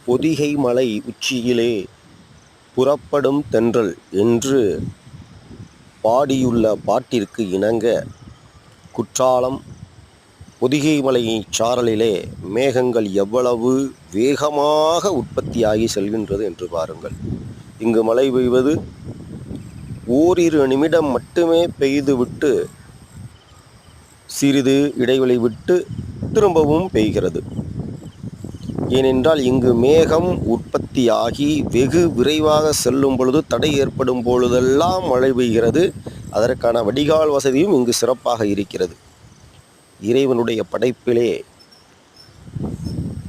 பொதிகை மலை உச்சியிலே புறப்படும் தென்றல் என்று பாடியுள்ள பாட்டிற்கு இணங்க, குற்றாலம் பொதிகை மலை சாரலிலே மேகங்கள் எவ்வளவு வேகமாக உற்பத்தியாகி செல்கின்றது என்று பாருங்கள். இங்கு மழை பெய்வது ஓரிரு நிமிடம் மட்டுமே பெய்துவிட்டு சிறிது இடைவெளி விட்டு திரும்பவும் பெய்கிறது. ஏனென்றால் இங்கு மேகம் உற்பத்தியாகி வெகு விரைவாக செல்லும் பொழுது, தடை ஏற்படும் பொழுதெல்லாம் மழை பெய்கிறது. அதற்கான வடிகால் வசதியும் இங்கு சிறப்பாக இருக்கிறது. இறைவனுடைய படைப்பிலே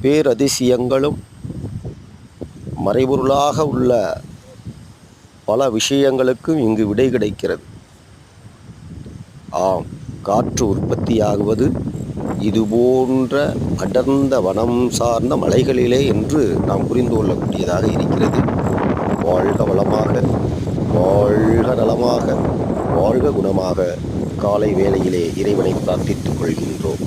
பேரதிசயங்களும் மறைபொருளாக உள்ள பல விஷயங்களுக்கும் இங்கு விடை கிடைக்கிறது. ஆம், காற்று உற்பத்தியாகுவது இதுபோன்ற அடர்ந்த வனம் சார்ந்த மலைகளிலே என்று நாம் புரிந்து கொள்ளக்கூடியதாக இருக்கிறது. வாழ்க வளமாக, வாழ்க நலமாக, வாழ்க குணமாக காலை வேளையிலே இறைவனை பிரார்த்தித்துக் கொள்கின்றோம்.